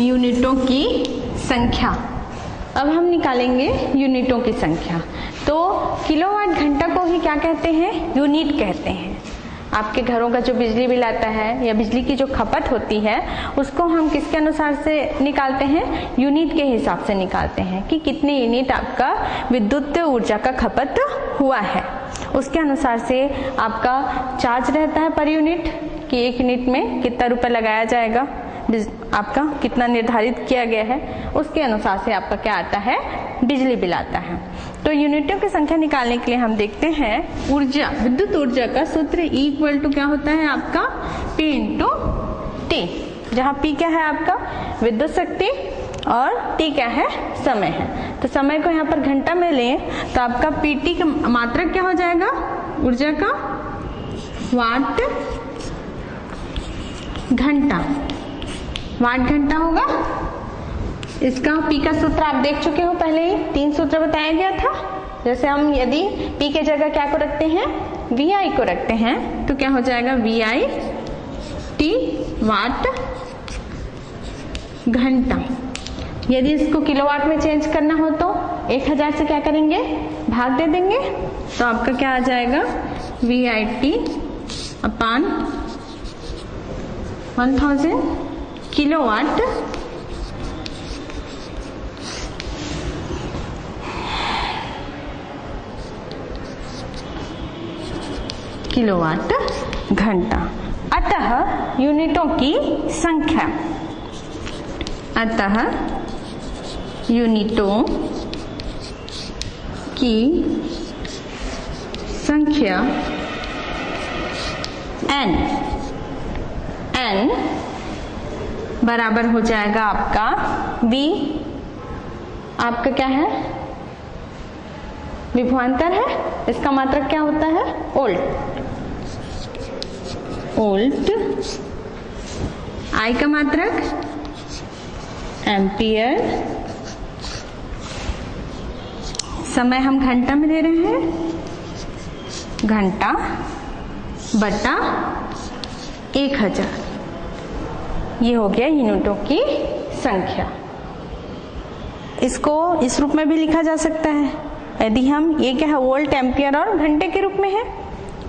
यूनिटों की संख्या। अब हम निकालेंगे यूनिटों की संख्या। तो किलोवाट घंटा को ही क्या कहते हैं? यूनिट कहते हैं। आपके घरों का जो बिजली बिल आता है या बिजली की जो खपत होती है उसको हम किसके अनुसार से निकालते हैं? यूनिट के हिसाब से निकालते हैं कि कितने यूनिट आपका विद्युत ऊर्जा का खपत हुआ है। उसके अनुसार से आपका चार्ज रहता है पर यूनिट कि एक यूनिट में कितना रुपए लगाया जाएगा, आपका कितना निर्धारित किया गया है, उसके अनुसार से आपका क्या आता है? बिजली बिल आता है। तो यूनिटों की संख्या निकालने के लिए हम देखते हैं ऊर्जा, विद्युत ऊर्जा का सूत्र E इक्वल टू क्या होता है आपका? P इंटू T, जहाँ P क्या है आपका? विद्युत शक्ति और T क्या है? समय है। तो समय को यहाँ पर घंटा में लें तो आपका PT का मात्रक क्या हो जाएगा? ऊर्जा का वाट घंटा, वाट घंटा होगा। इसका P का सूत्र आप देख चुके हो पहले ही, 3 सूत्र बताया गया था। जैसे हम यदि P के जगह क्या को रखते हैं? VI को रखते हैं तो क्या हो जाएगा? VI T वाट घंटा। यदि इसको किलोवाट में चेंज करना हो तो 1000 से क्या करेंगे? भाग दे देंगे तो आपका क्या आ जाएगा? VIT अपान 1000 किलोवाट किलोवाट घंटा। अतः यूनिटों की संख्या, अतः यूनिटों की संख्या n बराबर हो जाएगा आपका V, आपका क्या है? विभवांतर है। इसका मात्रक क्या होता है? वोल्ट। I का मात्रक एम्पियर। समय हम घंटा में दे रहे हैं, घंटा बटा 1000। ये हो गया यूनिटों की संख्या। इसको इस रूप में भी लिखा जा सकता है। यदि हम ये क्या है? वोल्ट, एम्पियर और घंटे के रूप में है,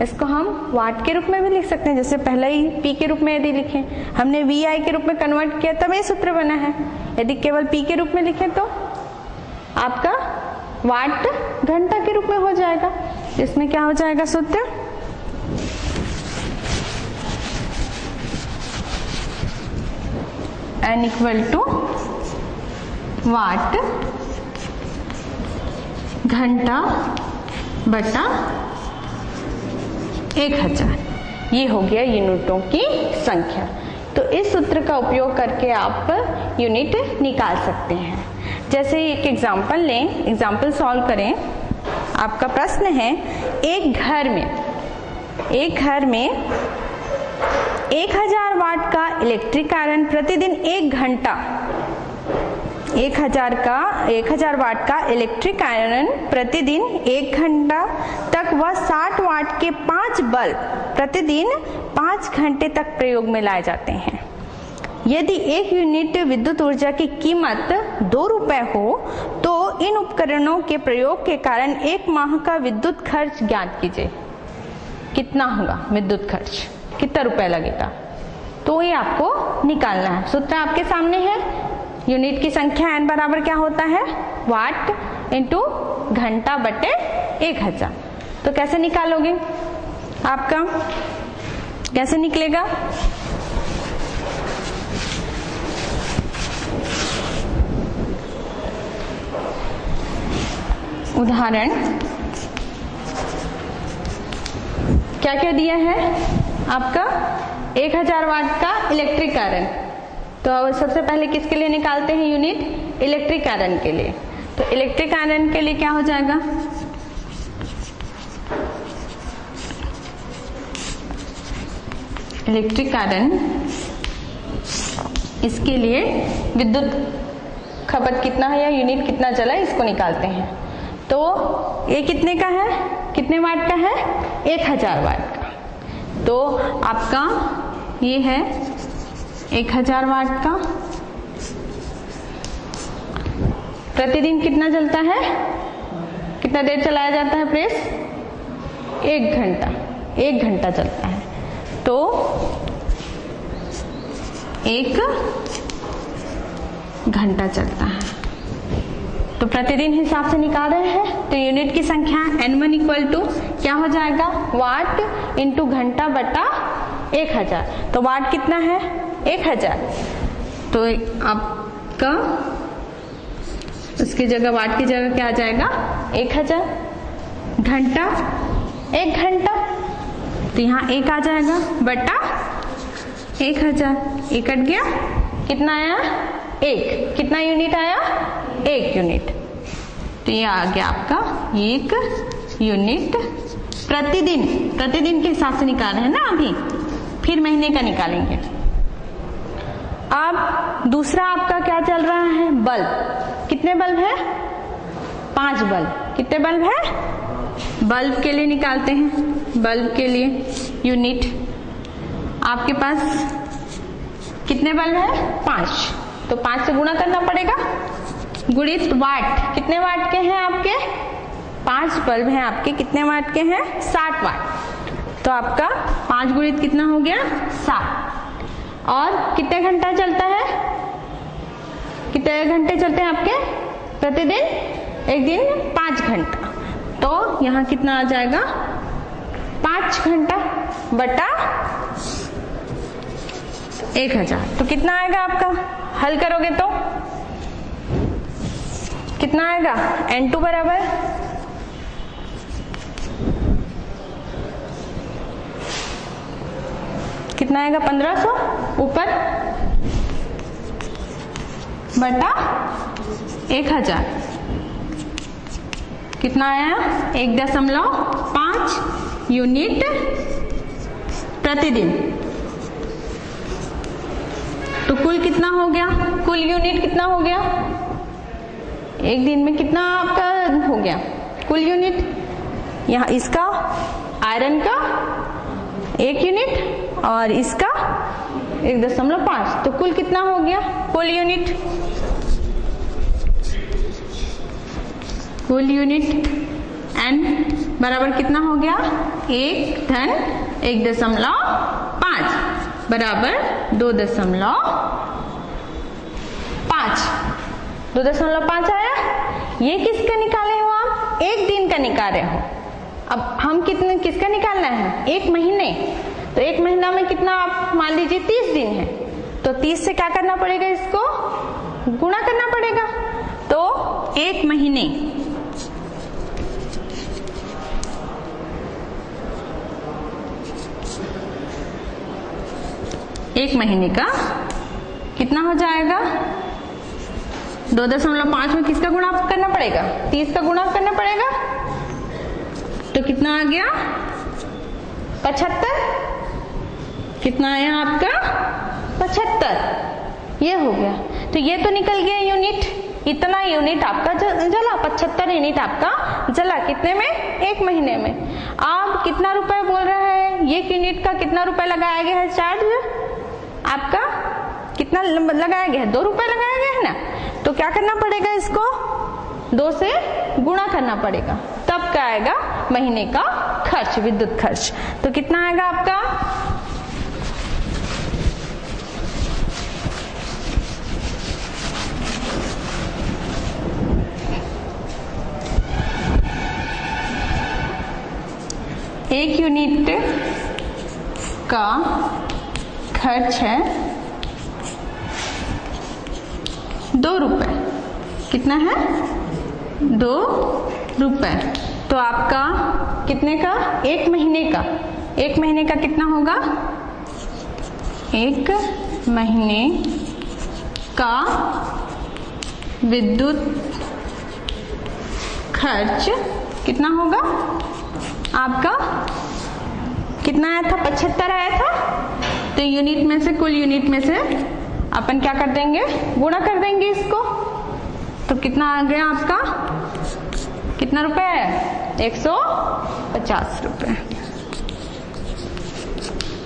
इसको हम वाट के रूप में भी लिख सकते हैं। जैसे पहले ही P के रूप में यदि लिखें, हमने VI के रूप में कन्वर्ट किया तब ये सूत्र बना है। यदि केवल P के रूप में लिखें तो आपका वाट घंटा के रूप में हो जाएगा। इसमें क्या हो जाएगा सूत्र? N इक्वल टू वाट घंटा बटा 1000। ये हो गया यूनिटों की संख्या। तो इस सूत्र का उपयोग करके आप यूनिट निकाल सकते हैं। जैसे एक एग्जांपल लें, एग्जांपल सॉल्व करें। आपका प्रश्न है एक घर में 1000 वाट का इलेक्ट्रिक आयरन प्रतिदिन 1 घंटा, 1000 वाट का इलेक्ट्रिक आयरन प्रतिदिन 1 घंटा तक व 60 वाट के 5 बल्ब प्रतिदिन 5 घंटे तक प्रयोग में लाए जाते हैं। यदि एक यूनिट विद्युत ऊर्जा की कीमत 2 रुपए हो तो इन उपकरणों के प्रयोग के कारण 1 माह का विद्युत खर्च ज्ञात कीजिए। कितना होगा विद्युत खर्च? कितना रुपए लगेगा? तो ये आपको निकालना है। सूत्र आपके सामने है। यूनिट की संख्या n बराबर क्या होता है? वाट इंटू घंटा बटे 1000। तो कैसे निकालोगे? आपका कैसे निकलेगा? उदाहरण क्या क्या दिया है आपका? 1000 वाट का इलेक्ट्रिक आयरन। तो सबसे पहले किसके लिए निकालते हैं यूनिट? इलेक्ट्रिक आयरन के लिए। तो इलेक्ट्रिक आयरन के लिए क्या हो जाएगा? इलेक्ट्रिक आयरन, इसके लिए विद्युत खपत कितना है या यूनिट कितना चला है इसको निकालते हैं। तो ये कितने का है? कितने वाट का है? 1000 वाट का। तो आपका ये है 1000 वाट का प्रतिदिन कितना चलता है, कितना देर चलाया जाता है प्रेस? 1 घंटा, 1 घंटा चलता है। तो 1 घंटा चलता है। तो प्रतिदिन हिसाब से निकाल रहे हैं, तो यूनिट की संख्या N1 इक्वल टू क्या हो जाएगा, वाट इंटू घंटा बटा 1000। तो वाट कितना है, 1000। तो आपका उसकी जगह, वाट की जगह क्या आ जाएगा, 1000। घंटा 1 घंटा, तो यहाँ 1 आ जाएगा बटा 1000। 1 कट गया, कितना आया, 1। कितना यूनिट आया, 1 यूनिट। तो ये आ गया आपका 1 यूनिट प्रतिदिन। प्रतिदिन के हिसाब से निकाल रहे हैं ना अभी, फिर महीने का निकालेंगे। अब दूसरा आपका क्या चल रहा है, बल्ब। कितने बल्ब है, 5 बल्ब। कितने बल्ब है, बल्ब के लिए निकालते हैं। बल्ब के लिए यूनिट आपके पास कितने बल्ब है, 5। तो 5 से गुणा करना पड़ेगा, गुणित वाट। कितने वाट के हैं आपके, 5 बल्ब हैं आपके, कितने वाट के हैं, 60 वाट। तो आपका 5 गुणित कितना हो गया, 60। और कितने घंटा चलता है, कितने घंटे चलते हैं आपके प्रतिदिन, एक दिन 5 घंटा। तो यहाँ कितना आ जाएगा, 5 घंटा बटा 1000। तो कितना आएगा आपका, हल करोगे तो कितना आएगा, N2 बराबर कितना आएगा, 1500 ऊपर बटा 1000। कितना आया, 1.5 यूनिट प्रतिदिन। तो कुल कितना हो गया, कुल यूनिट कितना हो गया, एक दिन में कितना आपका हो गया कुल यूनिट। यहाँ इसका आयरन का 1 यूनिट और इसका 1.5। तो कुल कितना हो गया, कुल यूनिट, कुल यूनिट N बराबर कितना हो गया, 1 धन 1.5 बराबर 2.5 आया। ये किसका निकाले हो आप, 1 दिन का निकाल रहे हो। अब हम कितने, किसका निकालना है, 1 महीने। तो 1 महीना में कितना, आप मान लीजिए 30 दिन है, तो 30 से क्या करना पड़ेगा, इसको गुणा करना पड़ेगा। तो 1 महीने, एक महीने का कितना हो जाएगा, 2.5 में किसका गुणा करना पड़ेगा, 30 का गुणा करना पड़ेगा। तो कितना आ गया, 75। कितना आया आपका, 75। ये हो गया। तो ये तो निकल गया यूनिट, इतना यूनिट आपका जला, 75 यूनिट आपका जला। कितने में, 1 महीने में। अब कितना रुपए बोल रहा है, ये यूनिट का कितना रुपए लगाया गया है, चार्ज आपका कितना लगाया गया है, 2 रुपए लगाया गया है ना। तो क्या करना पड़ेगा, इसको 2 से गुणा करना पड़ेगा, तब क्या आएगा, महीने का खर्च, विद्युत खर्च। तो कितना आएगा आपका, एक यूनिट का खर्च है 2 रुपए। कितना है, 2 रुपए। तो आपका कितने का, 1 महीने का, 1 महीने का कितना होगा, 1 महीने का विद्युत खर्च कितना होगा आपका, कितना आया था, 75 आया था। तो यूनिट में से, कुल यूनिट में से अपन क्या कर देंगे, गुणा कर देंगे इसको। तो कितना आ गया आपका, कितना रुपए है, 150 रुपए।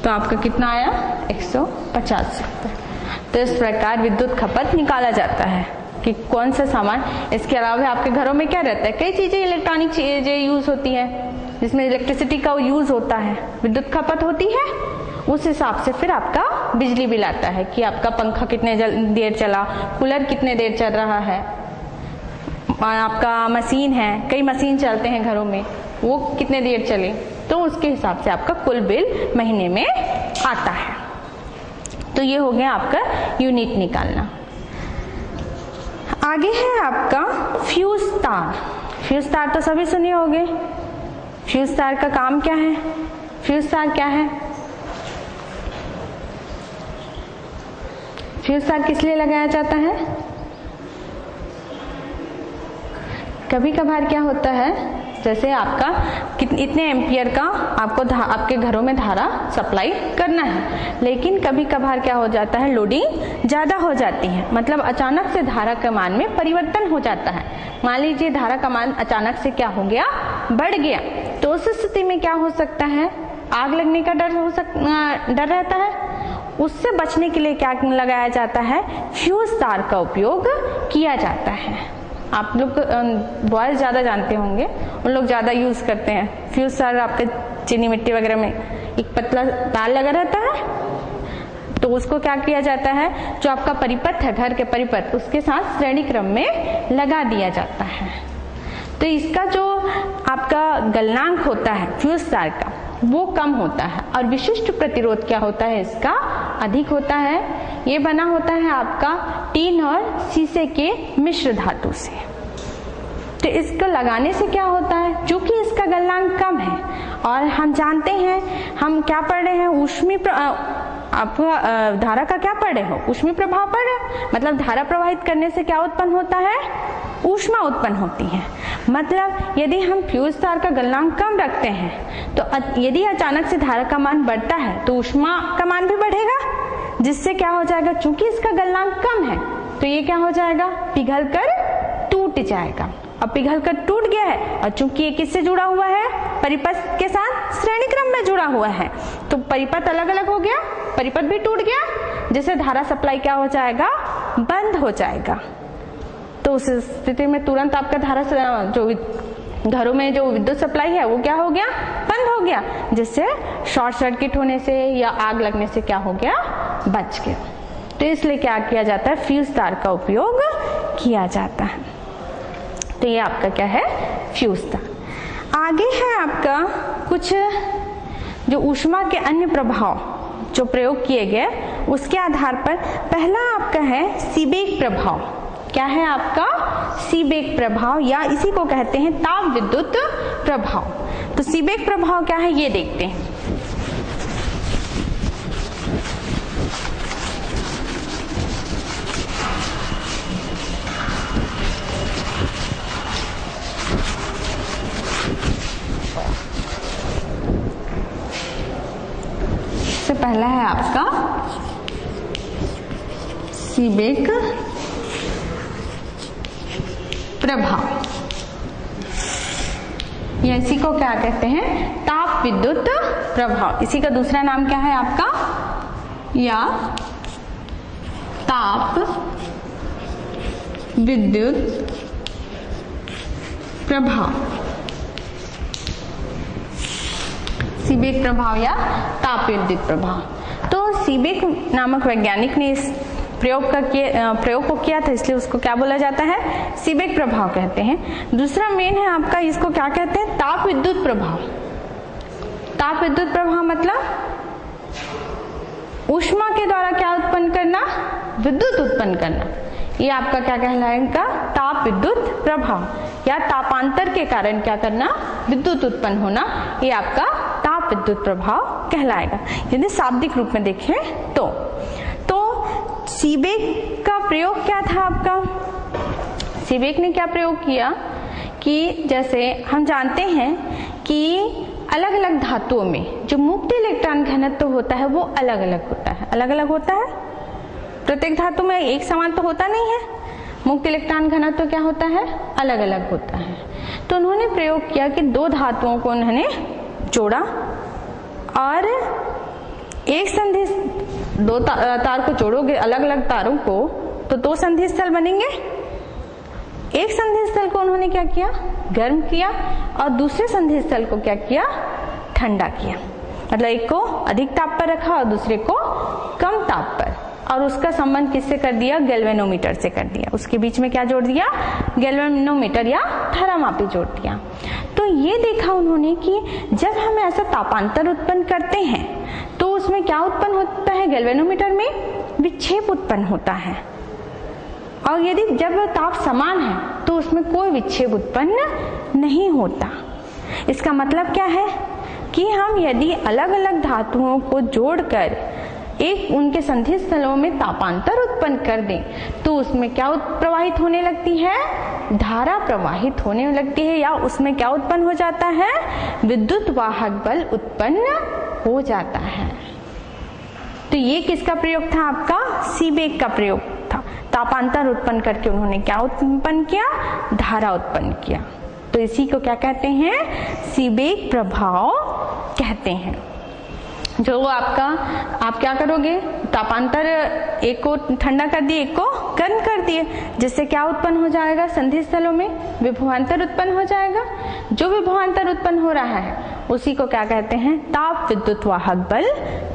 तो आपका कितना आया, 150 रुपए। तो इस प्रकार विद्युत खपत निकाला जाता है। कि कौन सा सामान। इसके अलावा आपके घरों में क्या रहता है, कई चीजें इलेक्ट्रॉनिक चीजें यूज होती है जिसमें इलेक्ट्रिसिटी का यूज होता है, विद्युत खपत होती है। उस हिसाब से फिर आपका बिजली बिल आता है कि आपका पंखा कितने देर चला, कूलर कितने देर चल रहा है, आपका मशीन है, कई मशीन चलते हैं घरों में, वो कितने देर चले, तो उसके हिसाब से आपका कुल बिल महीने में आता है। तो ये हो गया आपका यूनिट निकालना। आगे है आपका फ्यूज तार। फ्यूज तार तो सभी सुने होंगे। फ्यूज तार का काम क्या है? फ्यूज तार क्या है? फ्यूज तार किस लिए लगाया जाता है? कभी कभार क्या होता है, जैसे आपका इतने एम्पियर का आपको आपके घरों में धारा सप्लाई करना है, लेकिन कभी कभार क्या हो जाता है, लोडिंग ज्यादा हो जाती है, मतलब अचानक से धारा का मान में परिवर्तन हो जाता है। मान लीजिए धारा का मान अचानक से क्या हो गया, बढ़ गया, तो उस स्थिति में क्या हो सकता है, आग लगने का डर रहता है। उससे बचने के लिए क्या लगाया जाता है, फ्यूज तार का उपयोग किया जाता है। आप लोग बॉयज ज्यादा जानते होंगे, उन लोग ज्यादा यूज करते हैं फ्यूज तार। आपके चीनी मिट्टी वगैरह में एक पतला तार लगा रहता है, तो उसको क्या किया जाता है, जो आपका परिपथ है, घर के परिपथ, उसके साथ श्रेणी क्रम में लगा दिया जाता है। तो इसका जो आपका गलनांक होता है फ्यूज तार का, वो कम होता है, और विशिष्ट प्रतिरोध क्या होता है, इसका अधिक होता है। ये बना होता है आपका टीन और शीशे के मिश्र धातु से। तो इसको लगाने से क्या होता है, चूंकि इसका गलनांक कम है, और हम जानते हैं, हम क्या पढ़ रहे हैं, ऊष्मीय आप धारा का क्या पढ़ रहे हो, ऊष्मीय प्रभाव पढ़ रहे हो। मतलब धारा प्रवाहित करने से क्या उत्पन्न होता है, ऊष्मा उत्पन्न होती है। मतलब यदि हम फ्यूज तार का गलनांक कम रखते हैं, तो यदि अचानक से धारा का मान बढ़ता है तो ऊष्मा का मान भी बढ़ेगा, जिससे क्या हो जाएगा, चूंकि इसका गलनांक कम है, तो ये क्या हो जाएगा, पिघल कर टूट जाएगा। अब पिघल कर टूट गया है, और चूंकि ये किससे जुड़ा हुआ है, परिपथ के साथ श्रेणी क्रम में जुड़ा हुआ है, तो परिपथ अलग अलग हो गया, परिपथ भी टूट गया, जिससे धारा सप्लाई क्या हो जाएगा, बंद हो जाएगा। तो उस स्थिति में तुरंत आपका धारा जो घरों में जो विद्युत सप्लाई है वो क्या हो गया, बंद हो गया, जिससे शॉर्ट सर्किट होने से या आग लगने से क्या हो गया, बच गया। तो इसलिए क्या किया जाता है, फ्यूज तार का उपयोग किया जाता है। तो ये आपका क्या है, फ्यूज तार। आगे है आपका कुछ जो ऊष्मा के अन्य प्रभाव जो प्रयोग किए गए, उसके आधार पर पहला आपका है सीबेक प्रभाव। क्या है आपका, सीबेक प्रभाव, या इसी को कहते हैं ताप विद्युत प्रभाव। तो सीबेक प्रभाव क्या है, ये देखते हैं। सबसे पहला है आपका सीबेक प्रभाव, या इसी को क्या कहते हैं, ताप विद्युत प्रभाव। इसी का दूसरा नाम क्या है आपका, या ताप विद्युत प्रभाव, सीबेक प्रभाव या ताप विद्युत प्रभाव। तो सीबेक नामक वैज्ञानिक ने इस प्रयोग को किया था, इसलिए उसको क्या बोला जाता है, सीबेक प्रभाव कहते हैं। दूसरा मेन है आपका, इसको क्या कहते हैं, ताप विद्युत प्रभाव। ताप विद्युत प्रभाव मतलब ऊष्मा के द्वारा क्या उत्पन्न करना, विद्युत उत्पन्न करना। ये आपका क्या कहलाएगा, ताप विद्युत प्रभाव, या तापांतर के कारण क्या करना, विद्युत उत्पन्न होना, ये आपका ताप विद्युत प्रभाव कहलाएगा। यदि शाब्दिक रूप में देखें तो सीबेक का प्रयोग क्या था आपका, सीबेक ने क्या प्रयोग किया कि जैसे हम जानते हैं कि अलग अलग धातुओं में जो मुक्त इलेक्ट्रॉन घनत्व होता है वो अलग अलग होता है, अलग अलग होता है। प्रत्येक धातु में एक समान तो होता नहीं है, मुक्त इलेक्ट्रॉन घनत्व क्या होता है, अलग अलग होता है। तो उन्होंने प्रयोग किया कि दो धातुओं को उन्होंने जोड़ा, और एक संधि दो तार को जोड़ोगे अलग अलग तारों को, तो दो संधि स्थल बनेंगे, एक संधि स्थल को उन्होंने क्या किया, गर्म किया, और दूसरे संधि स्थल को क्या किया, ठंडा किया। मतलब एक को अधिक ताप पर रखा और दूसरे को कम ताप पर, और उसका संबंध किससे कर दिया, गैल्वेनोमीटर से कर दिया। उसके बीच में क्या जोड़ दिया, गैल्वेनोमीटर या धारामापी जोड़ दिया। तो ये देखा उन्होंने कि जब हम ऐसा तापांतर उत्पन्न करते हैं तो उसमें क्या उत्पन्न होता है, गैल्वेनोमीटर में विक्षेप उत्पन्न होता है, और यदि जब ताप समान है तो उसमें कोई विक्षेप उत्पन्न नहीं होता। इसका मतलब क्या है कि हम यदि अलग अलग धातुओं को जोड़कर एक उनके संधि स्थलों में तापांतर उत्पन्न कर दें तो उसमें क्या प्रवाहित होने लगती है, धारा प्रवाहित होने लगती है, या उसमें क्या उत्पन्न हो जाता है, विद्युत वाहक बल उत्पन्न हो जाता है। तो ये किसका प्रयोग था, आपका सीबेक का प्रयोग था। तापांतर उत्पन्न करके उन्होंने क्या उत्पन्न किया, धारा उत्पन्न किया। तो इसी को क्या कहते हैं, सीबेक प्रभाव कहते हैं। जो आपका, आप क्या करोगे, तापांतर एक को ठंडा कर दिए, एक को गर्म कर दिए, जिससे क्या उत्पन्न हो जाएगा, संधि स्थलों में विभवांतर उत्पन्न हो जाएगा। जो विभवांतर उत्पन्न हो रहा है उसी को क्या कहते हैं, ताप विद्युत वाहक बल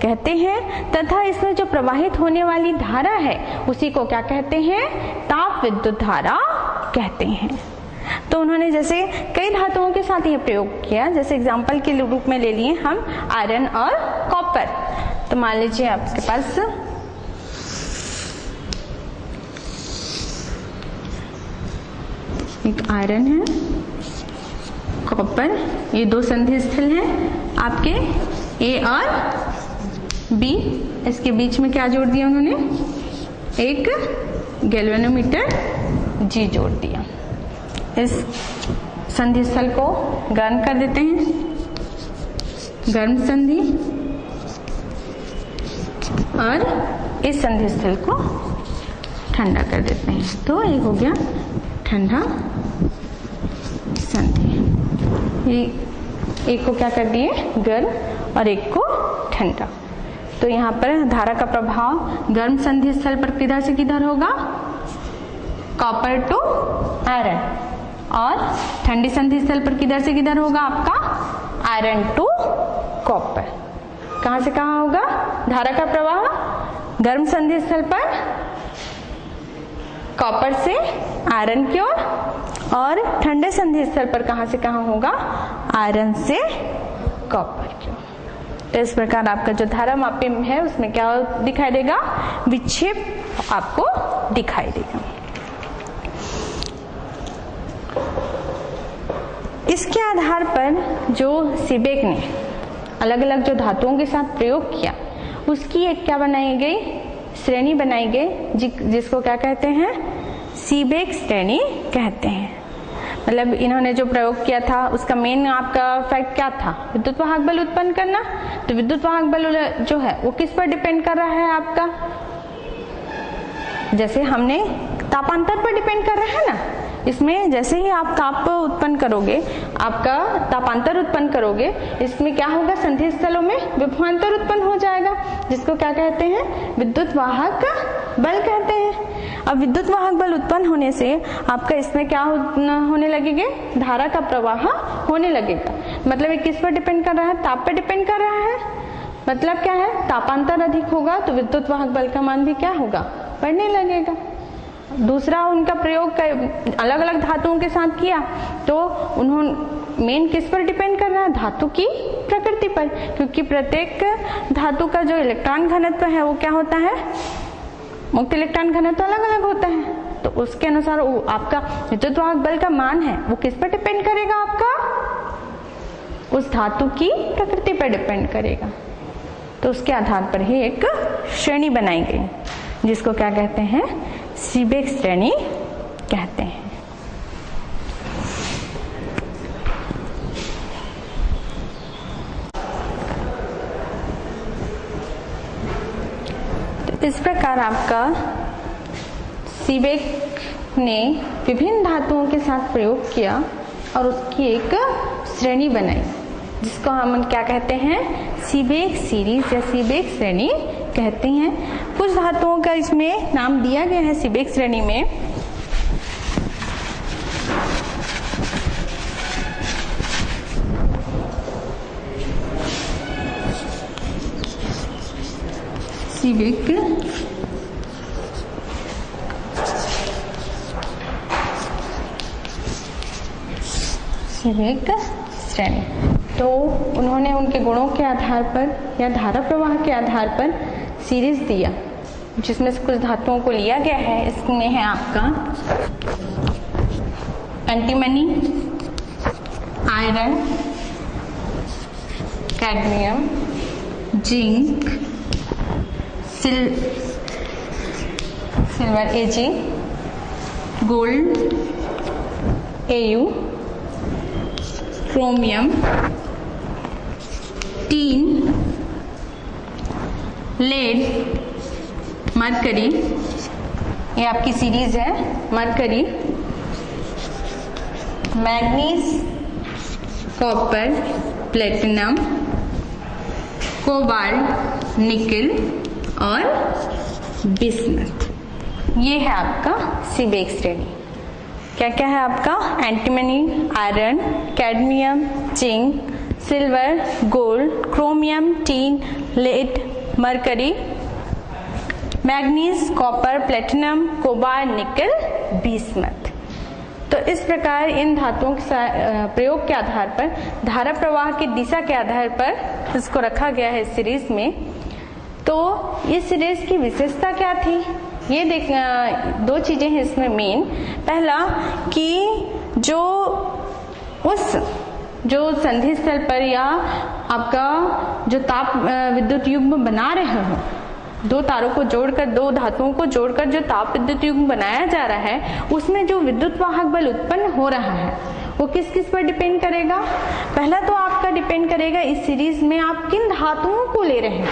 कहते हैं। तथा इसमें जो प्रवाहित होने वाली धारा है उसी को क्या कहते हैं, ताप विद्युत धारा कहते हैं। तो उन्होंने जैसे कई धातुओं के साथ ये प्रयोग किया, जैसे एग्जांपल के रूप में ले लिए हम आयरन और कॉपर। तो मान लीजिए आपके पास एक आयरन है, कॉपर, ये दो संधि स्थल हैं आपके ए और बी। इसके बीच में क्या जोड़ दिया उन्होंने, एक गैल्वेनोमीटर जी जोड़ दिया। इस संधि स्थल को गर्म कर देते हैं, गर्म संधि, और इस संधि स्थल को ठंडा कर देते हैं। तो एक हो गया ठंडा संधि। ये एक को क्या कर दिए, गर्म, और एक को ठंडा। तो यहाँ पर धारा का प्रभाव गर्म संधि स्थल पर किधर से किधर होगा, कॉपर टू आयरन, और ठंडी संधि स्थल पर किधर से किधर होगा आपका, आयरन टू कॉपर। कहां से कहां होगा धारा का प्रवाह, गर्म संधि स्थल पर कॉपर से आयरन की ओर, और ठंडे संधि स्थल पर कहां से कहां होगा, आयरन से कॉपर की ओर। तो इस प्रकार आपका जो धारा मापी है उसमें क्या दिखाई देगा, विक्षेप आपको दिखाई देगा। इसके आधार पर जो सीबेक ने अलग अलग जो धातुओं के साथ प्रयोग किया उसकी एक क्या बनाई गई, श्रेणी बनाई गई, जिसको क्या कहते हैं, सीबेक श्रेणी कहते हैं। मतलब इन्होंने जो प्रयोग किया था उसका मेन आपका फैक्ट क्या था, विद्युत वाहक बल उत्पन्न करना। तो विद्युत वाहक बल जो है वो किस पर डिपेंड कर रहा है आपका, जैसे हमने तापांतर पर डिपेंड कर रहा है ना। इसमें जैसे ही आप ताप उत्पन्न करोगे, आपका तापांतर उत्पन्न करोगे, इसमें क्या होगा, संधि स्थलों में विभवांतर उत्पन्न हो जाएगा, जिसको क्या कहते हैं, विद्युत वाहक बल कहते हैं। अब विद्युत वाहक बल उत्पन्न होने से आपका इसमें क्या होने लगेगा, धारा का प्रवाह होने लगेगा। मतलब ये किस पर डिपेंड कर रहा है, ताप पर डिपेंड कर रहा है। मतलब क्या है, तापांतर अधिक होगा तो विद्युत वाहक बल का मान भी क्या होगा, बढ़ने लगेगा। दूसरा उनका प्रयोग अलग अलग धातुओं के साथ किया तो उन्होंने मेन किस पर डिपेंड कर रहा है, धातु की प्रकृति पर, क्योंकि प्रत्येक धातु का जो इलेक्ट्रॉन घनत्व है वो क्या होता है, मुक्त इलेक्ट्रॉन घनत्व अलग अलग होता है। तो उसके अनुसार आपका विद्युत वाहक बल का मान है वो किस पर डिपेंड करेगा, आपका उस धातु की प्रकृति पर डिपेंड करेगा। तो उसके आधार पर ही एक श्रेणी बनाई गई जिसको क्या कहते हैं, सीबेक श्रेणी कहते हैं। तो इस प्रकार आपका सीबेक ने विभिन्न धातुओं के साथ प्रयोग किया और उसकी एक श्रेणी बनाई जिसको हम क्या कहते हैं, सीबेक सीरीज या सीबेक श्रेणी कहते हैं। कुछ धातुओं का इसमें नाम दिया गया है सीबेक श्रेणी में, सीबेक श्रेणी। तो उन्होंने उनके गुणों के आधार पर या धारा प्रवाह के आधार पर सीरीज दिया, जिसमें से कुछ धातुओं को लिया गया है। इसमें है आपका antimony, iron, cadmium, zinc, silver Ag, gold Au, chromium, tin, lead, mercury, ये आपकी सीरीज है। Mercury, manganese, copper, platinum, cobalt, nickel और बिस्मथ। ये है आपका सीबेक श्रेणी। क्या क्या है आपका? Antimony, iron, cadmium, zinc, silver, gold, chromium, tin, lead, mercury, manganese, copper, platinum, cobalt, nickel, bismuth. तो इस प्रकार इन धातुओं के प्रयोग के आधार पर, धारा प्रवाह की दिशा के आधार पर इसको रखा गया है सीरीज में। तो इस सीरीज की विशेषता क्या थी? ये दो चीजें हैं इसमें मेन। पहला कि जो संधि स्थल पर या आपका जो ताप विद्युत युग्म बना रहे हो, दो तारों को जोड़कर, दो धातुओं को जोड़कर जो ताप विद्युत युग्म बनाया जा रहा है, उसमें जो विद्युत वाहक बल उत्पन्न हो रहा है वो किस किस पर डिपेंड करेगा? पहला तो आपका डिपेंड करेगा इस सीरीज में आप किन धातुओं को ले रहे हैं,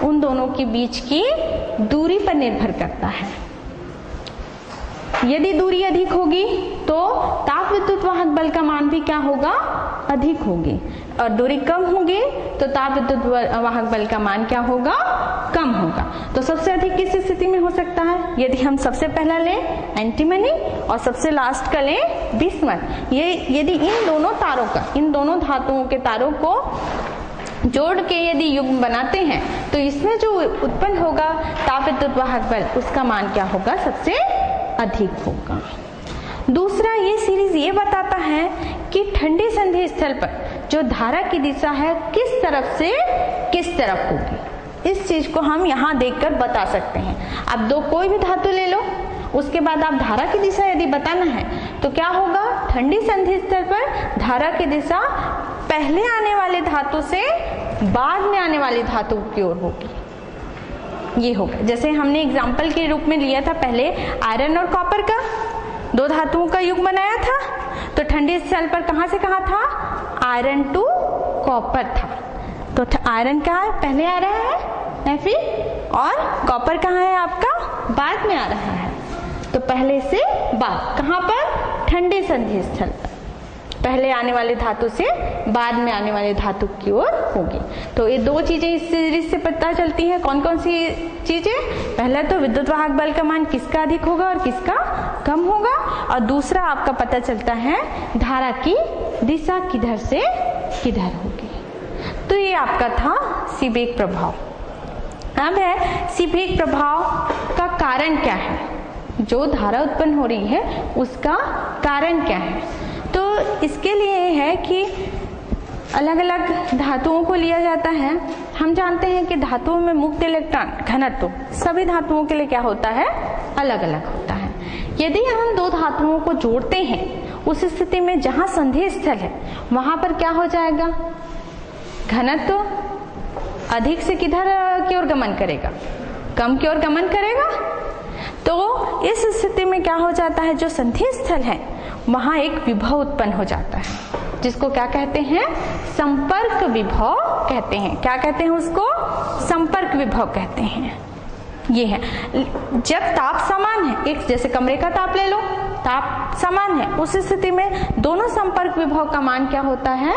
उन दोनों के बीच की दूरी पर निर्भर करता है। यदि दूरी अधिक होगी तो ताप विद्युत वाहक बल का मान भी क्या होगा? अधिक होगी। और दूरी कम होगी तो ताप विद्युत वाहक बल का मान क्या होगा? कम होगा। तो सबसे अधिक किस स्थिति में हो सकता है? यदि हम सबसे पहला लें एंटीमनी और सबसे लास्ट का लें बिस्मथ। ये यदि इन दोनों धातुओं के तारों को जोड़ के यदि युग्म बनाते हैं तो इसमें जो उत्पन्न होगा ताप विद्युत वाहक बल, उसका मान क्या होगा? सबसे अधिक होगा। दूसरा, ये सीरीज ये बताता है कि ठंडी संधि स्थल पर जो धारा की दिशा है किस तरफ से किस तरफ होगी। इस चीज को हम यहाँ देखकर बता सकते हैं। अब कोई भी धातु ले लो, उसके बाद आप धारा की दिशा यदि बताना है तो क्या होगा? ठंडी संधि स्थल पर धारा की दिशा पहले आने वाले धातु से बाद में आने वाली धातु की ओर होगी। ये होगा, जैसे हमने एग्जाम्पल के रूप में लिया था पहले आयरन और कॉपर का, दो धातुओं का युग्म बनाया था। तो ठंडी स्थल पर कहां से कहां था? आयरन टू कॉपर था। तो आयरन कहाँ है? पहले आ रहा है Fe, और कॉपर कहाँ है आपका? बाद में आ रहा है। तो पहले से बाद, कहां पर? ठंडे संधि स्थल पर, पहले आने वाले धातु से बाद में आने वाले धातु की ओर होगी। तो ये दो चीजें इस सीरीज से पता चलती हैं। कौन कौन सी चीजें? पहला तो विद्युत वाहक बल का मान किसका अधिक होगा और किसका कम होगा, और दूसरा आपका पता चलता है धारा की दिशा किधर से किधर होगी। तो ये आपका था सीबेक प्रभाव। अब है सीबेक प्रभाव का कारण क्या है? जो धारा उत्पन्न हो रही है उसका कारण क्या है? तो इसके लिए है कि अलग अलग धातुओं को लिया जाता है। हम जानते हैं कि धातुओं में मुक्त इलेक्ट्रॉन घनत्व सभी धातुओं के लिए क्या होता है? अलग अलग होता है। यदि हम दो धातुओं को जोड़ते हैं उस स्थिति में जहां संधि स्थल है वहां पर क्या हो जाएगा? घनत्व अधिक से किधर की ओर गमन करेगा? कम की ओर गमन करेगा। तो इस स्थिति में क्या हो जाता है? जो संधि स्थल है वहां एक विभव उत्पन्न हो जाता है, जिसको क्या कहते हैं? संपर्क विभव कहते हैं। क्या कहते हैं उसको? संपर्क विभव कहते हैं। ये है जब ताप समान है, एक जैसे कमरे का ताप ले लो, ताप समान है, उस स्थिति में दोनों संपर्क विभव का मान क्या होता है?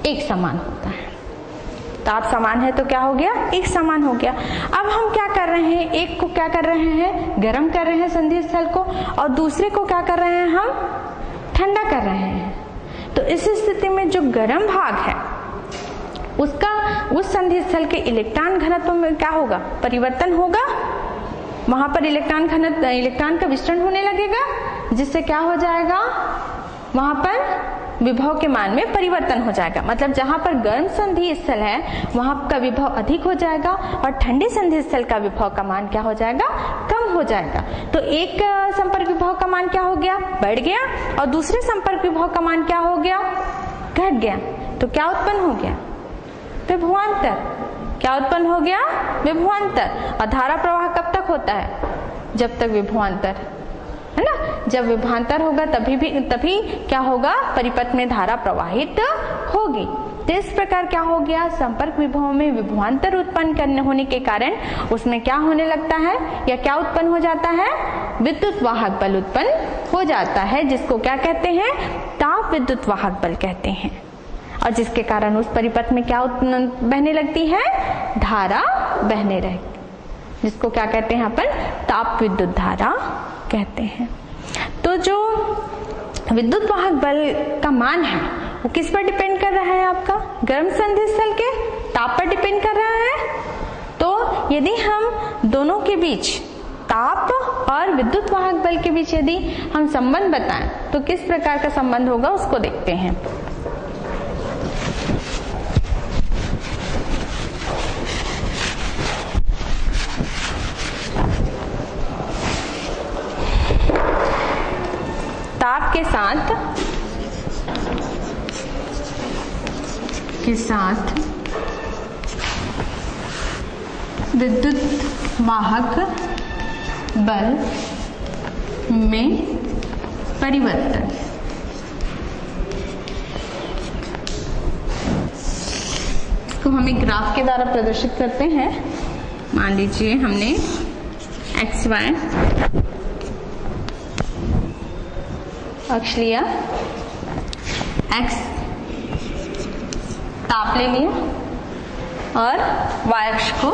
एक समान होता है। ताप समान है तो क्या हो गया? एक समान हो गया। अब हम क्या कर रहे हैं? एक को क्या कर रहे हैं? गर्म कर रहे हैं संधि स्थल को, और दूसरे को क्या कर रहे हैं? हम ठंडा कर रहे हैं। तो इस स्थिति में जो गर्म भाग है उस संधि स्थल के इलेक्ट्रॉन घनत्व में क्या होगा, परिवर्तन होगा। वहां पर इलेक्ट्रॉन का विस्तरण होने लगेगा, जिससे क्या हो जाएगा, वहां पर विभव के मान में परिवर्तन हो जाएगा। मतलब जहां पर गर्म संधि स्थल है वहां का विभव अधिक हो जाएगा और ठंडे संधि स्थल का विभव का मान क्या हो जाएगा, कम हो जाएगा। तो एक संपर्क विभव का मान क्या हो गया, बढ़ गया, और दूसरे संपर्क विभव का मान क्या हो गया, घट गया। तो क्या उत्पन्न हो गया, विभवांतर। क्या उत्पन्न हो गया, विभवांतर। और धारा प्रवाह कब तक होता है, जब तक विभवांतर है ना। जब विभवांतर होगा तभी क्या होगा, परिपथ में धारा प्रवाहित होगी। तो इस प्रकार क्या हो गया, संपर्क विभव में विभवांतर उत्पन्न होने के कारण उसमें क्या होने लगता है, या क्या उत्पन्न हो जाता है, विद्युत वाहक बल उत्पन्न हो जाता है, जिसको क्या कहते हैं, ताप विद्युत वाहक बल कहते हैं। और जिसके कारण उस परिपथ में क्या बहने लगती है, धारा बहने लगती, जिसको क्या कहते हैं अपन, ताप विद्युत धारा कहते हैं। तो जो विद्युत वाहक बल का मान है वो किस पर डिपेंड कर रहा है, आपका गर्म संधि स्थल के ताप पर डिपेंड कर रहा है। तो यदि हम दोनों के बीच, ताप और विद्युत वाहक बल के बीच यदि हम संबंध बताएं तो किस प्रकार का संबंध होगा उसको देखते हैं। ताप के साथ विद्युत वाहक बल में परिवर्तन। इसको हम एक ग्राफ के द्वारा प्रदर्शित करते हैं। मान लीजिए हमने XY अक्ष लिया, X ताप ले लिया और Y अक्ष को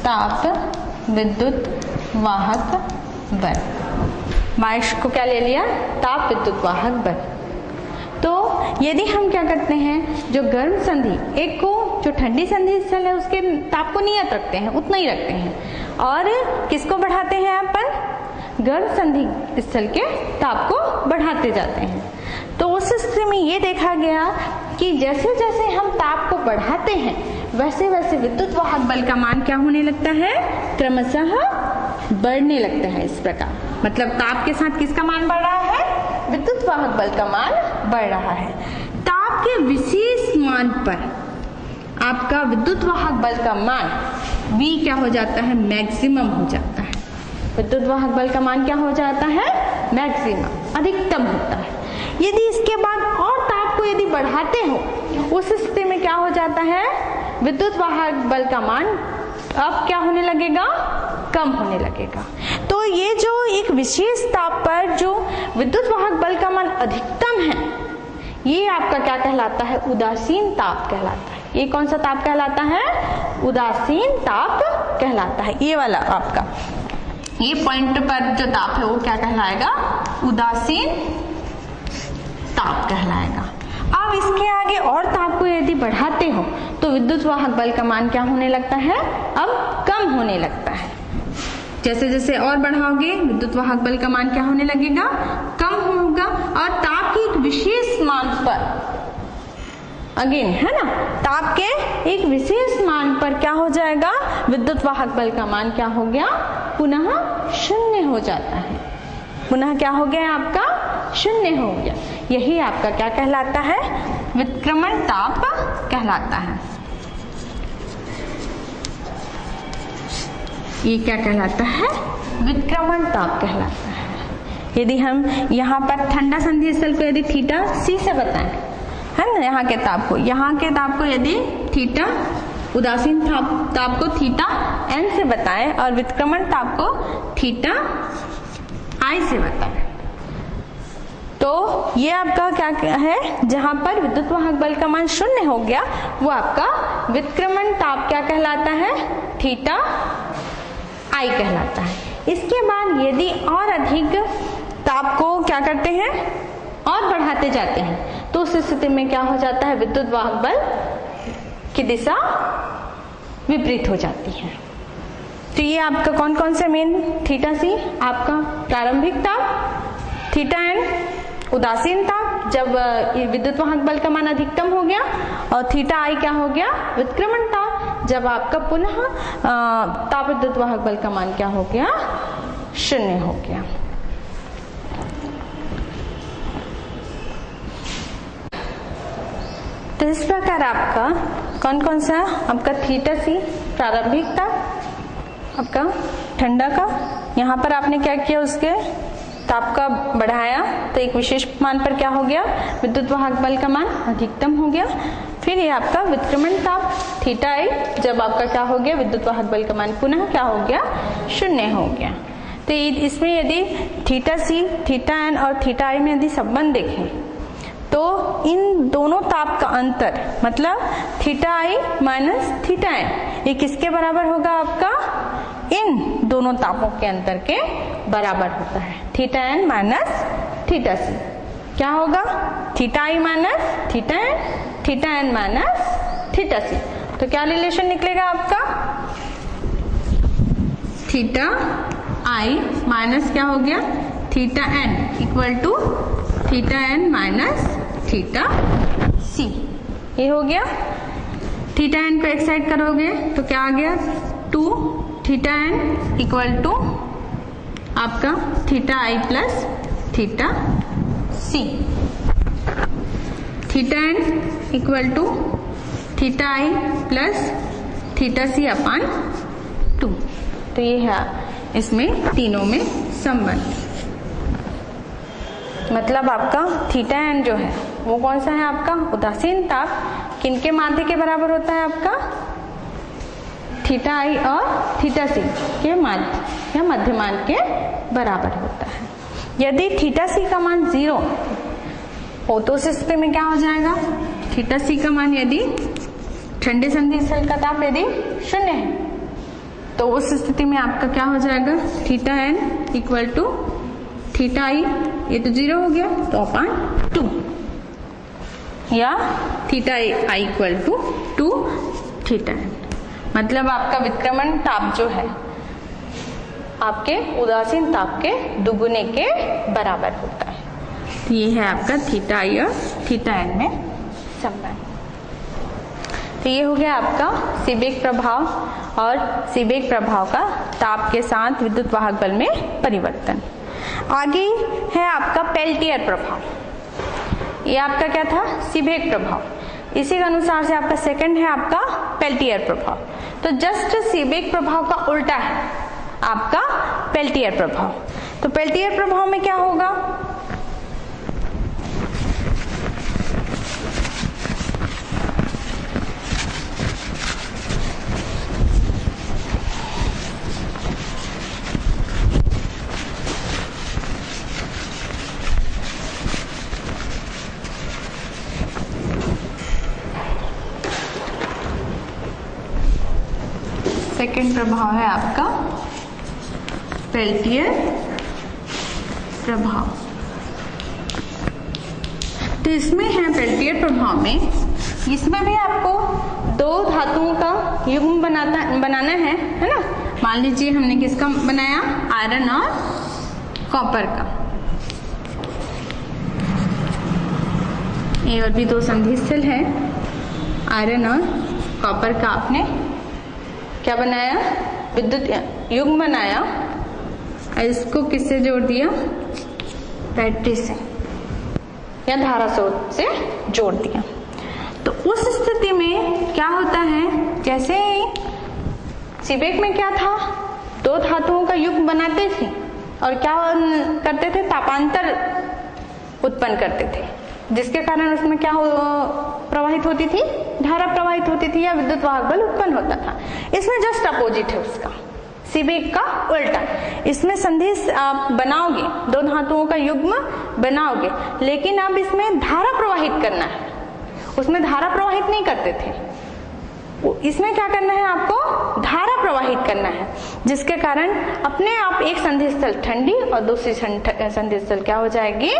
ताप विद्युत वाहक बल, Y अक्ष को क्या ले लिया, ताप विद्युत वाहक बल। तो यदि हम क्या करते हैं, जो गर्म संधि एक को, जो ठंडी संधि स्थल है उसके ताप को नियत रखते हैं, उतना ही रखते हैं, और किसको बढ़ाते हैं अपन, गर्म संधि स्थल के ताप को बढ़ाते जाते हैं। तो उस स्थिति में ये देखा गया कि जैसे जैसे हम ताप को बढ़ाते हैं वैसे वैसे विद्युत वाहक बल का मान क्या होने लगता है, क्रमशः बढ़ने लगता है। इस प्रकार मतलब ताप के साथ किसका मान बढ़ रहा है, विद्युत वाहक बल का मान बढ़ रहा है। ताप के विशेष मान पर आपका विद्युत वाहक बल का मान V क्या हो जाता है, मैक्सिमम हो जाता है। विद्युत वाहक बल का मान क्या हो जाता है, मैक्सिमम, अधिकतम होता है। यदि इसके बाद और ताप को यदि बढ़ाते हो उस स्थिति में क्या हो जाता है, विद्युत वाहक बल का मान अब क्या होने लगेगा, कम होने लगेगा। तो ये जो एक विशेष ताप पर जो विद्युत वाहक बल का मान अधिकतम है, ये आपका क्या कहलाता है, उदासीन ताप कहलाता है। ये कौन सा ताप कहलाता है, उदासीन ताप कहलाता है। ये वाला आपका ये पॉइंट पर जो ताप है वो क्या कहलाएगा, उदासीन ताप कहलाएगा। अब इसके आगे और ताप को यदि बढ़ाते हो तो विद्युत वाहक बल का मान क्या होने लगता है, अब कम होने लगता है। जैसे जैसे और बढ़ाओगे विद्युत वाहक बल का मान क्या होने लगेगा, कम होगा। और ताप के एक विशेष मान पर, अगेन है ना, ताप के एक विशेष मान पर क्या हो जाएगा, विद्युत वाहक बल का मान क्या हो गया, पुनः शून्य हो जाता है। पुनः क्या हो गया, आपका शून्य हो गया। यही आपका क्या कहलाता है, विक्रमण ताप कहलाता है। ये क्या कहलाता है, विक्रमण ताप कहलाता है। यदि हम यहाँ पर ठंडा संधि स्थल को यदि थीटा C से बताएं, है ना, यहाँ के ताप को यदि थीटा, उदासीन ताप को थीटा N से बताएं और विक्रमण ताप को थीटा I से बताएं, तो ये आपका क्या है, जहां पर विद्युत वाहक बल का मान शून्य हो गया वो आपका विक्रमण ताप क्या कहलाता है, थीटा I कहलाता है। इसके बाद यदि और अधिक ताप को क्या करते हैं, और बढ़ाते जाते हैं, तो तो उस स्थिति में क्या हो जाता है, विद्युत वाहक बल की दिशा विपरीत हो जाती है। तो ये आपका कौन कौन से मेन, थीटा सी आपका प्रारंभिक ताप, थीटा एन उदासीन ताप जब विद्युत वाहक बल का मान अधिकतम हो गया, और थीटा आई क्या हो गया, व्युत्क्रमण ताप जब आपका पुनः ताप विद्युत वाहक बल का मान क्या हो गया, 0 हो गया। तो इस प्रकार आपका कौन कौन सा, आपका थीटा सी प्रारंभिक ताप आपका ठंडा का, यहाँ पर आपने क्या किया, उसके ताप का बढ़ाया तो एक विशेष मान पर क्या हो गया, विद्युत वाहक बल का मान अधिकतम हो गया। फिर ये आपका व्युत्क्रमण ताप थीटा आई जब आपका क्या हो गया, विद्युत वाहक बल का मान पुनः क्या हो गया, 0 हो गया। तो इसमें यदि थीटा सी, थीटा एन और थीटा आई में यदि संबंध देखें तो इन दोनों ताप का अंतर मतलब theta I minus theta N ये किसके बराबर होगा, आपका इन दोनों तापों के अंतर के बराबर होता है। Theta N minus theta C क्या होगा, theta I minus theta N, theta N minus theta C. तो क्या रिलेशन निकलेगा आपका, थीटा आई माइनस क्या हो गया, theta N equal to theta N minus theta C, ये हो गया। थीटा एन को एक साइड करोगे तो क्या आ गया, 2 थीटा एन इक्वल टू आपका theta I plus theta C, theta N equal to theta I plus theta C upon 2। तो ये है इसमें तीनों में संबंध। मतलब आपका थीटा एन जो है वो कौन सा है, आपका उदासीन ताप किनके माध्य के बराबर होता है, आपका थीटा आई और थीटा सी के माध्य या मध्यमान के बराबर होता है। यदि थीटा सी का मान 0 हो तो उस स्थिति में क्या हो जाएगा, थीटा सी का मान यदि ठंडे संधि स्थल का ताप यदि 0 है तो उस स्थिति में आपका क्या हो जाएगा, theta N equal to theta I, ये तो 0 हो गया तो अपान 2, या theta I equal to 2 theta N. मतलब आपका व्युत्क्रमण ताप जो है आपके उदासीन ताप के दुगुने के बराबर होता है। ये है आपका थीटा आई और थीटा एन में संबंध। तो ये हो गया आपका सीबेक प्रभाव और सीबेक प्रभाव का ताप के साथ विद्युत वाहक बल में परिवर्तन। आगे है आपका पेल्टियर प्रभाव। ये आपका क्या था, सीबेक प्रभाव। इसी के अनुसार से आपका सेकंड है आपका पेल्टियर प्रभाव। तो जस्ट सीबेक प्रभाव का उल्टा है आपका पेल्टियर प्रभाव। तो पेल्टियर प्रभाव में क्या होगा, सेकेंड प्रभाव है आपका पेल्टियर प्रभाव। तो इसमें है पेल्टियर प्रभाव में, इसमें भी आपको दो धातुओं का युग्म बनाना है ना। मान लीजिए हमने किसका बनाया, आयरन और कॉपर का। ये और भी दो संधि स्थल है, आयरन और कॉपर का आपने क्या बनाया, विद्युत युग्म बनाया। इसको किससे जोड़ दिया, बैटरी से या धारा स्रोत से जोड़ दिया। तो उस स्थिति में क्या होता है, जैसे सीबेक में क्या था, दो धातुओं का युग्म बनाते थे और क्या करते थे, तापांतर उत्पन्न करते थे, जिसके कारण उसमें क्या प्रवाहित होती थी, धारा प्रवाहित होती थी या विद्युत वाहक बल उत्पन्न होता था। इसमें जस्ट अपोजिट है उसका, सीबेक का उल्टा। इसमें संधि आप बनाओगे, दो धातुओं का युग्म बनाओगे, लेकिन अब इसमें धारा प्रवाहित करना है, उसमें धारा प्रवाहित नहीं करते थे। इसमें क्या करना है आपको, धारा प्रवाहित प्रवाहित करना है, जिसके कारण अपने आप एक संधि स्थल ठंडी और दूसरी संधि स्थल क्या हो जाएगी,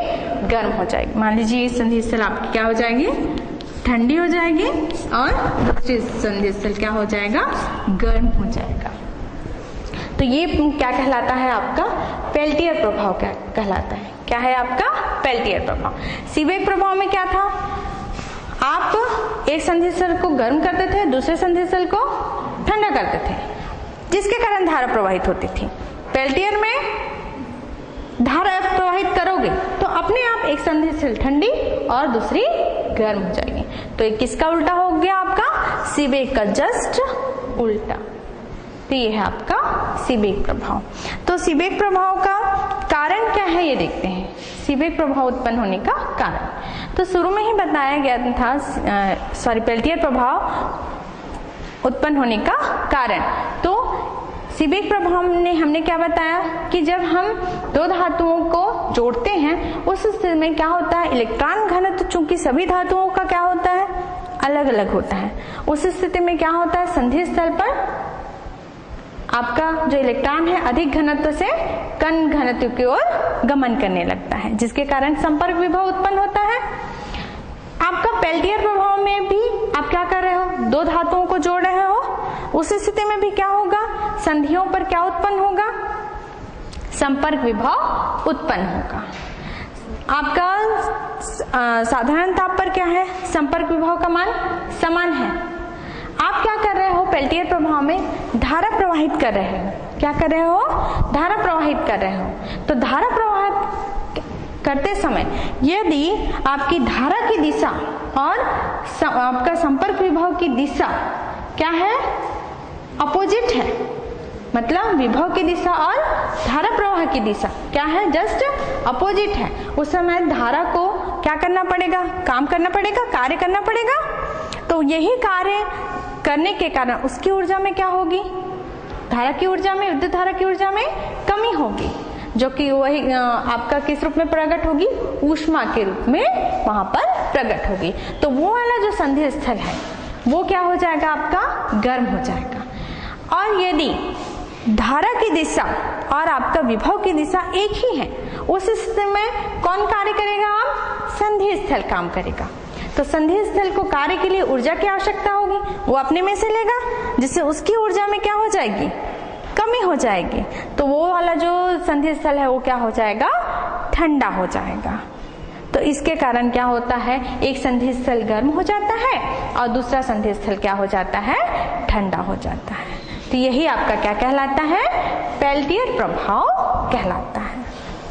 गर्म हो जाएगी। मान लीजिए संधि स्थल आपकी क्या हो जाएगी, ठंडी हो जाएगी और दूसरी संधि स्थल क्या हो जाएगा, गर्म हो जाएगा। तो ये क्या कहलाता है, आपका पेल्टियर प्रभाव क्या कहलाता है। क्या है आपका पेल्टियर प्रभाव। सीबेक प्रभाव में क्या था, आप एक संधि स्थल को गर्म करते थे, दूसरे संधि स्थल को ठंडा करते थे, जिसके कारण धारा प्रवाहित होती थी। पेल्टियर में धारा प्रवाहित करोगे तो अपने आप एक संधि स्थल ठंडी और दूसरी गर्म हो जाएगी। तो ये किसका उल्टा हो गया, आपका सीबेक का जस्ट उल्टा। तो ये है आपका सीबेक प्रभाव। तो सीबेक प्रभाव का कारण क्या है ये देखते हैं। सीबेक प्रभाव उत्पन्न होने का कारण तो शुरू में ही बताया गया था, पेल्टियर प्रभाव उत्पन्न होने का कारण। तो सीबेक प्रभाव में हमने क्या बताया कि जब हम दो धातुओं को जोड़ते हैं उस स्थिति में क्या होता है, इलेक्ट्रॉन घनत्व चूंकि सभी धातुओं का क्या होता है, अलग अलग होता है। उस स्थिति में क्या होता है, संधि स्थल पर आपका जो इलेक्ट्रॉन है अधिक घनत्व से कम घनत्व की ओर गमन करने लगता है, जिसके कारण संपर्क विभव उत्पन्न होता है। आपका पेल्टियर प्रभाव में भी आप क्या कर रहे हो, दो धातुओं को जोड़ रहे हो, उस स्थिति में भी क्या होगा, संधियों पर क्या उत्पन्न होगा, संपर्क विभव उत्पन्न होगा। आपका साधारण ताप पर क्या है, संपर्क विभव का मान समान है। आप क्या कर रहे हो, पेल्टियर प्रभाव में धारा प्रवाहित कर रहे हो। क्या कर रहे हो, धारा प्रवाहित कर रहे हो। तो धारा प्रवाहित करते समय यदि आपकी धारा की दिशा और आपका संपर्क विभव की दिशा क्या है, अपोजिट है, मतलब विभव की दिशा और धारा प्रवाह की दिशा क्या है, जस्ट अपोजिट है, उस समय धारा को क्या करना पड़ेगा, काम करना पड़ेगा, कार्य करना पड़ेगा। तो यही कार्य करने के कारण उसकी ऊर्जा में क्या होगी, धारा की ऊर्जा में, विद्युत धारा की ऊर्जा में कमी होगी, जो कि वही आपका किस रूप में प्रकट होगी, ऊष्मा के रूप में वहां पर प्रकट होगी। तो वो वाला जो संधि स्थल है वो क्या हो जाएगा, आपका गर्म हो जाएगा। और यदि धारा की दिशा और आपका विभव की दिशा एक ही है, उस स्थिति में कौन कार्य करेगा, आप संधि स्थल काम करेगा। तो संधि स्थल को कार्य के लिए ऊर्जा की आवश्यकता होगी, वो अपने में से लेगा, जिससे उसकी ऊर्जा में क्या हो जाएगी, कमी हो जाएगी। तो वो वाला जो संधि स्थल है वो क्या हो जाएगा, ठंडा हो जाएगा। तो इसके कारण क्या होता है, एक संधि स्थल गर्म हो जाता है और दूसरा संधि स्थल क्या हो जाता है, ठंडा हो जाता है। तो यही आपका क्या कहलाता है, पेल्टियर प्रभाव कहलाता है।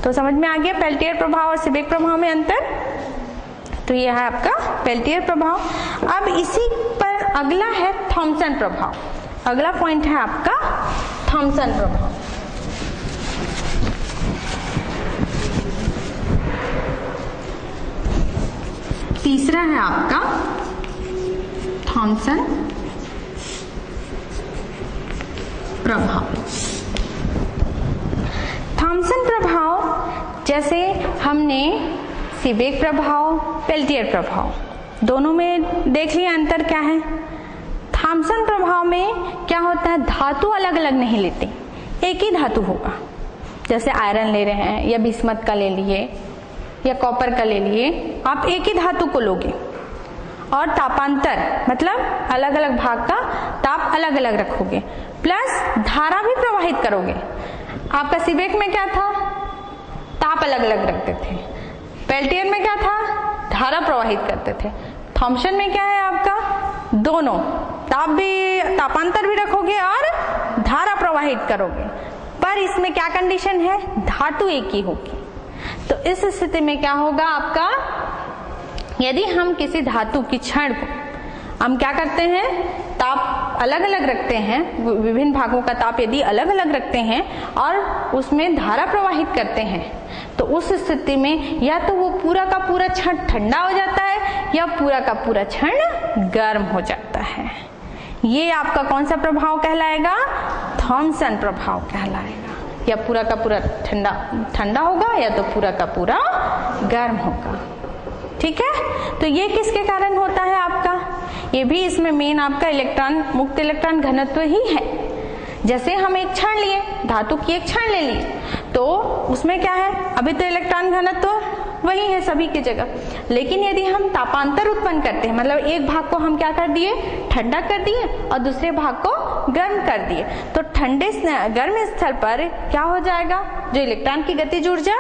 तो समझ में आ गया पेल्टियर प्रभाव और सीबेक प्रभाव में अंतर। तो यह है आपका पेल्टियर प्रभाव। अब इसी पर अगला है थॉम्सन प्रभाव। अगला पॉइंट है आपका थॉम्सन प्रभाव। तीसरा है आपका थॉम्सन प्रभाव। थॉम्सन प्रभाव जैसे हमने सीबेक प्रभाव, पेल्टियर प्रभाव दोनों में देख लिया, अंतर क्या है। थॉम्सन प्रभाव में क्या होता है, धातु अलग अलग नहीं लेते, एक ही धातु होगा। जैसे आयरन ले रहे हैं या बिस्मथ का ले लिए या कॉपर का ले लिए, आप एक ही धातु को लोगे और तापांतर मतलब अलग अलग भाग का ताप अलग अलग रखोगे, प्लस धारा भी प्रवाहित करोगे। आपका सीबेक में क्या था, ताप अलग अलग रखते थे। पेल्टियर में क्या था, धारा प्रवाहित करते थे। थॉम्सन में क्या है आपका, दोनों तापांतर भी रखोगे और धारा प्रवाहित करोगे, पर इसमें क्या कंडीशन है, धातु एक ही होगी। तो इस स्थिति में क्या होगा आपका, यदि हम किसी धातु की छड़ को हम क्या करते हैं, ताप अलग अलग रखते हैं, विभिन्न भागों का ताप यदि अलग अलग रखते हैं और उसमें धारा प्रवाहित करते हैं, तो उस स्थिति में या तो वो पूरा का पूरा क्षण ठंडा हो जाता है या पूरा का पूरा क्षण गर्म हो जाता है। ये आपका कौन सा प्रभाव कहलाएगा, थॉम्सन प्रभाव कहलाएगा। या पूरा का पूरा ठंडा होगा या तो पूरा का पूरा गर्म होगा। ठीक है, तो ये किसके कारण होता है आपका, ये भी इसमें मेन आपका इलेक्ट्रॉन, मुक्त इलेक्ट्रॉन घनत्व ही है। जैसे हम एक क्षण लिए, धातु की एक क्षण ले ली, तो उसमें क्या है, अभी तो इलेक्ट्रॉन घनत्व तो वही है सभी की जगह, लेकिन यदि हम तापांतर उत्पन्न करते हैं, मतलब एक भाग को हम क्या कर दिए, ठंडा कर दिए और दूसरे भाग को गर्म कर दिए, तो ठंडे गर्म स्थल पर क्या हो जाएगा, जो इलेक्ट्रॉन की गतिज ऊर्जा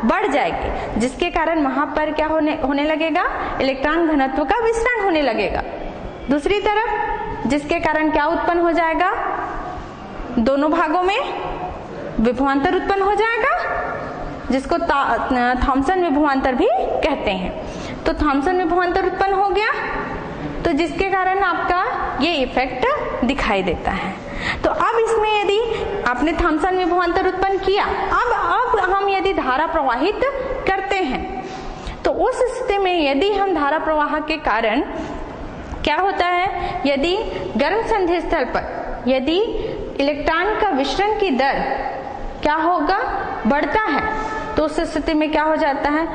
बढ़ जाएगी, जिसके कारण वहां पर क्या होने लगेगा, इलेक्ट्रॉन घनत्व का विसरण होने लगेगा। दूसरी तरफ जिसके कारण क्या उत्पन्न हो जाएगा, दोनों भागों में विभवांतर उत्पन्न हो जाएगा, जिसको थॉम्सन विभवांतर भी कहते हैं। तो थॉम्सन विभवांतर उत्पन्न हो गया, तो जिसके कारण आपका ये इफेक्ट दिखाई देता है। तो अब इसमें यदि आपने थॉम्सन विभवांतर उत्पन्न किया, अब हम यदि धारा प्रवाहित करते हैं, तो उस स्थिति में यदि हम धारा प्रवाह के कारण क्या होता है, यदि गर्म संधि स्थल पर यदि इलेक्ट्रॉन का विसरण की दर क्या होगा, बढ़ता है, तो उस स्थिति में क्या हो जाता है,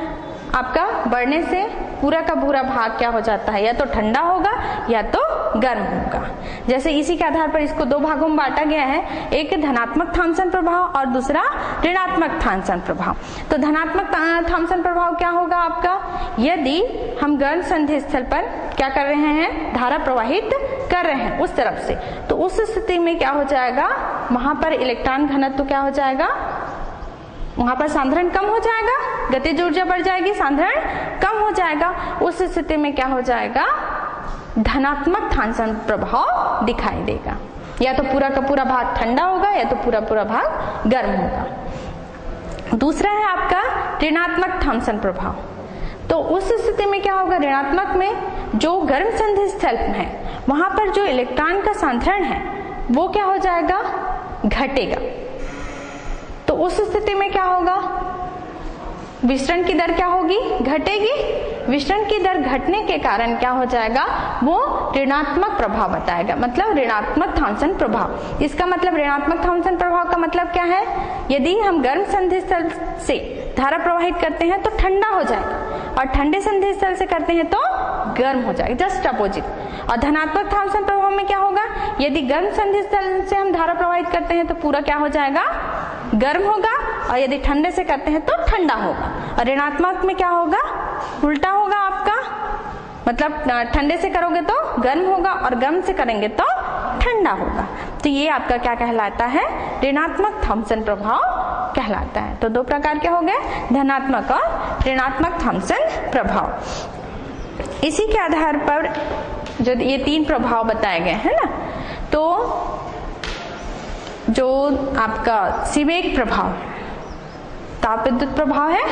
आपका बढ़ने से पूरा का पूरा भाग क्या हो जाता है, या तो ठंडा होगा या तो गर्म होगा। जैसे इसी के आधार पर इसको दो भागों में बांटा गया है, एक धनात्मक थॉम्सन प्रभाव और दूसरा ऋणात्मक थॉम्सन प्रभाव। तो धनात्मक थॉम्सन प्रभाव क्या होगा आपका, यदि हम गर्म संधि स्थल पर क्या कर रहे हैं, धारा प्रवाहित कर रहे हैं उस तरफ से, तो उस स्थिति में क्या हो जाएगा, वहां पर इलेक्ट्रॉन घनत्व क्या हो जाएगा, वहां पर सांद्रण कम हो जाएगा, गतिज ऊर्जा बढ़ जाएगी, सांद्रण कम हो जाएगा। उस स्थिति में क्या हो जाएगा, धनात्मक थॉम्सन प्रभाव दिखाई देगा, या तो पूरा का पूरा भाग ठंडा होगा या तो पूरा पूरा भाग गर्म होगा। दूसरा है आपका ऋणात्मक थॉम्सन प्रभाव। तो उस स्थिति में क्या होगा, ऋणात्मक में जो गर्म संधि स्थल है वहां पर जो इलेक्ट्रॉन का सांद्रण है वो क्या हो जाएगा, घटेगा। तो उस स्थिति में क्या होगा, विसरण की दर क्या होगी, घटेगी। विसरण की दर घटने के कारण क्या हो जाएगा, वो ऋणात्मक प्रभाव बताएगा, मतलब ऋणात्मक थॉम्सन प्रभाव। इसका मतलब ऋणात्मक थॉम्सन प्रभाव का मतलब क्या है, यदि हम गर्म संधि स्थल से धारा प्रवाहित करते हैं तो ठंडा हो जाएगा, और ठंडे संधि स्थल से करते हैं तो गर्म हो जाएगा, जस्ट अपोजिट। और धनात्मक थॉम्सन प्रभाव में क्या होगा, यदि गर्म संधि स्थल से हम धारा प्रवाहित करते हैं तो पूरा क्या हो जाएगा, गर्म होगा, और यदि ठंडे से करते हैं तो ठंडा होगा। और ऋणात्मक में क्या होगा, उल्टा होगा आपका, मतलब ठंडे से करोगे तो गर्म होगा और गर्म से करेंगे तो ठंडा होगा। तो ये आपका क्या कहलाता है, ऋणात्मक थॉम्सन प्रभाव कहलाता है। तो दो प्रकार के हो गए, धनात्मक और ऋणात्मक थॉम्सन प्रभाव। इसी के आधार पर जो ये तीन प्रभाव बताए गए हैं ना, तो जो आपका सीबेक प्रभाव, ताप विद्युत प्रभाव है,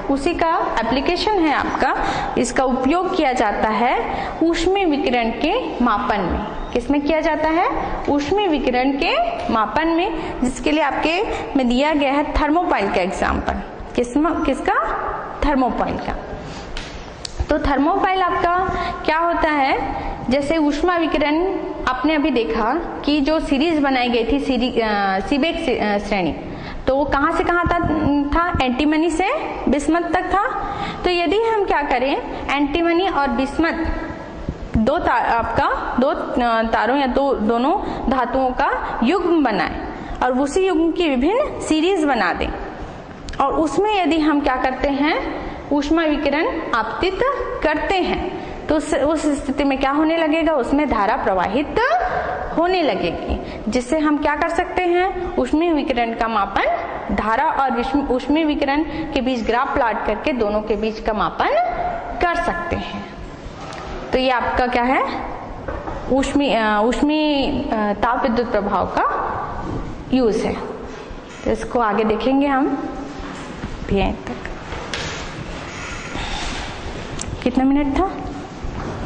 उसी का एप्लीकेशन है आपका, इसका उपयोग किया जाता है ऊष्मीय विकिरण के मापन में। किसमें किया जाता है, ऊष्मीय विकिरण के मापन में, जिसके लिए आपके में दिया गया है थर्मोपाइल का एग्जाम्पल। किसका, थर्मोपाइल का। तो थर्मोपाइल आपका क्या होता है, जैसे ऊष्मा विकिरण आपने अभी देखा कि जो सीरीज बनाई गई थी सीबेक श्रेणी, तो वो कहां से कहां था, एंटीमनी से बिस्मथ तक था। तो यदि हम क्या करें, एंटीमनी और बिस्मथ दो तारों या दोनों धातुओं का युग्म बनाएं और उसी युग्म की विभिन्न सीरीज बना दें, और उसमें यदि हम क्या करते हैं, ऊष्मा विकिरण आपतित करते हैं, तो उस स्थिति में क्या होने लगेगा, उसमें धारा प्रवाहित होने लगेगी, जिससे हम क्या कर सकते हैं, ऊष्मीय विकिरण का मापन, धारा और ऊष्मीय विकिरण के बीच ग्राफ प्लॉट करके दोनों के बीच का मापन कर सकते हैं। तो ये आपका क्या है, ऊष्मीय ताप विद्युत प्रभाव का यूज है। तो इसको आगे देखेंगे हम भी। तक कितना मिनट था।